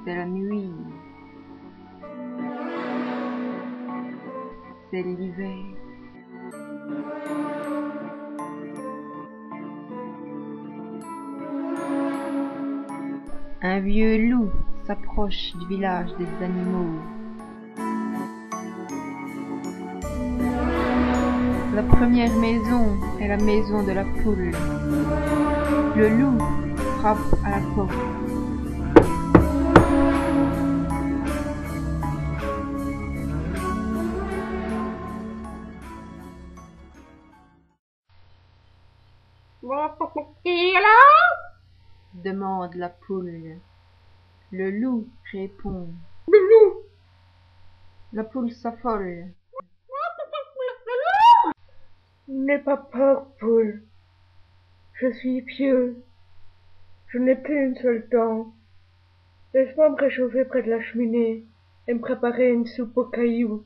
C'est la nuit. C'est l'hiver. Un vieux loup s'approche du village des animaux. La première maison est la maison de la poule. Le loup frappe à la porte. Qui est là? Demande la poule. Le loup répond. Le loup. La poule s'affole. N'aie pas peur, poule. Je suis vieux. Je n'ai plus une seule dent. Laisse-moi me réchauffer près de la cheminée et me préparer une soupe aux cailloux.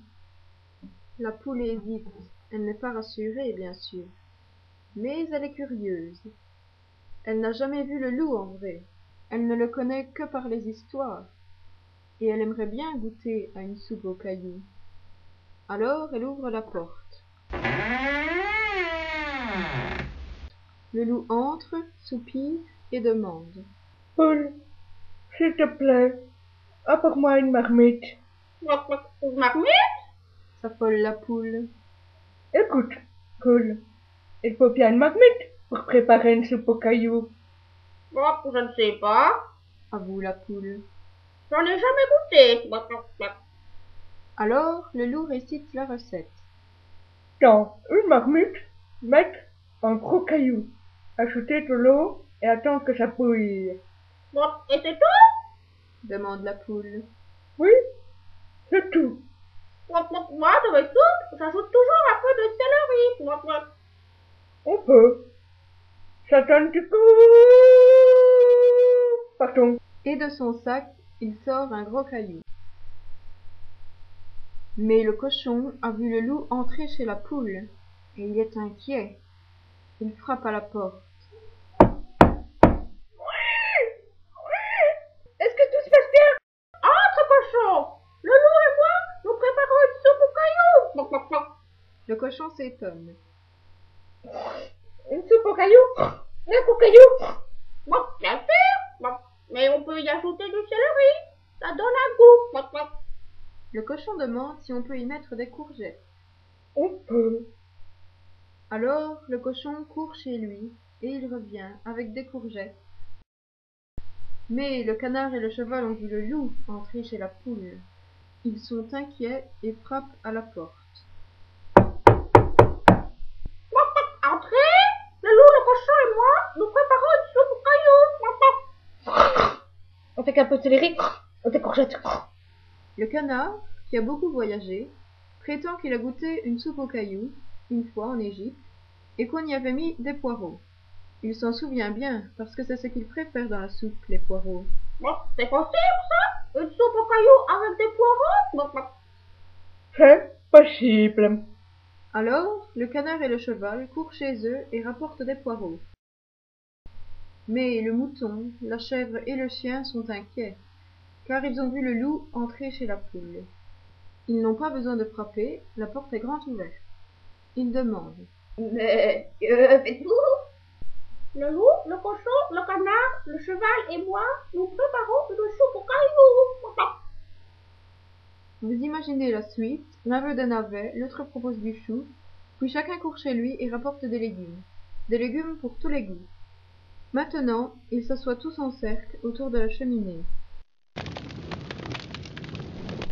La poule hésite. Elle n'est pas rassurée, bien sûr. Mais elle est curieuse. Elle n'a jamais vu le loup en vrai. Elle ne le connaît que par les histoires. Et elle aimerait bien goûter à une soupe aux cailloux. Alors elle ouvre la porte. Le loup entre, soupire et demande. Poule, s'il te plaît, apporte-moi une marmite. Une marmite? S'affole la poule. Écoute, poule, il faut bien une marmite pour préparer une soupe aux cailloux. Je ne sais pas. Avoue la poule. J'en ai jamais goûté. Alors le loup récite la recette. Dans une marmite, mettre un gros caillou, ajouter de l'eau et attendre que ça bouille. Et c'est tout? Demande la poule. Oui, c'est tout. Moi, dans mes soupes, j'ajoute toujours un peu de céleri. On peut. Ça donne du goût. Pardon. Et de son sac, il sort un gros caillou. Mais le cochon a vu le loup entrer chez la poule, et il est inquiet. Il frappe à la porte. Est-ce que tout se passe bien? Entre, cochon. Le loup et moi, nous préparons une soupe aux cailloux. Le cochon s'étonne. Une soupe aux cailloux? Un gros caillou? Bon, bien sûr. Bon, mais on peut y ajouter du céleri. Ça donne un goût. Le cochon demande si on peut y mettre des courgettes. On peut. Alors le cochon court chez lui, et il revient avec des courgettes. Mais le canard et le cheval ont vu le loup entrer chez la poule. Ils sont inquiets et frappent à la porte. Entrez. Le loup, le cochon et moi, nous préparons une soupe aux cailloux. On fait qu'un peu de céleri, des courgettes. Le canard, qui a beaucoup voyagé, prétend qu'il a goûté une soupe aux cailloux, une fois en Égypte, et qu'on y avait mis des poireaux. Il s'en souvient bien, parce que c'est ce qu'il préfère dans la soupe, les poireaux. Bon, c'est possible, ça? Une soupe aux cailloux avec des poireaux? C'est possible. Alors, le canard et le cheval courent chez eux et rapportent des poireaux. Mais le mouton, la chèvre et le chien sont inquiets, car ils ont vu le loup entrer chez la poule. Ils n'ont pas besoin de frapper, la porte est grande ouverte. Ils demandent. Mais que faites-vous? Le loup, le cochon, le canard, le cheval et moi, nous préparons une soupe aux cailloux. Vous imaginez la suite, l'un veut des navets, l'autre propose du chou, puis chacun court chez lui et rapporte des légumes. Des légumes pour tous les goûts. Maintenant, ils s'assoient tous en cercle autour de la cheminée.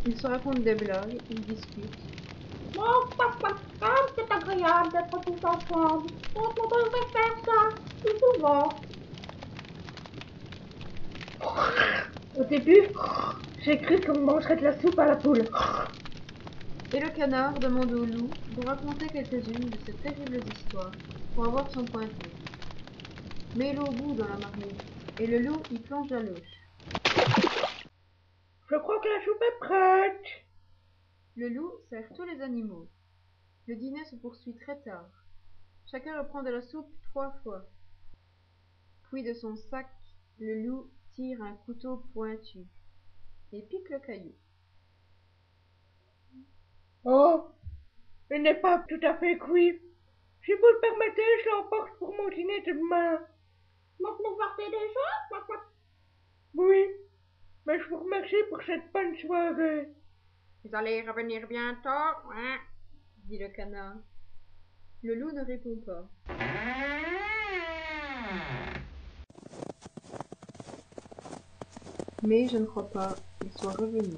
Ils se racontent des blagues, ils discutent. C'est agréable d'être tous ensemble. On devrait faire ça plus souvent. Au début, j'ai cru qu'on mangerait de la soupe à la poule. Et le canard demande au loup de raconter quelques-unes de ces terribles histoires pour avoir son point de vue. Mets l'eau au bout dans la marmite, et le loup y plonge la louche. Je crois que la soupe est prête. Le loup sert tous les animaux. Le dîner se poursuit très tard. Chacun reprend de la soupe 3 fois. Puis de son sac, le loup tire un couteau pointu. et pique le caillou. Oh, il n'est pas tout à fait cuit. Si vous le permettez, je l'emporte pour mon dîner de demain. Vous partez déjà? Oui, mais je vous remercie pour cette bonne soirée. Vous allez revenir bientôt, hein? Dit le canard. Le loup ne répond pas. Mais je ne crois pas qu'il soit revenu.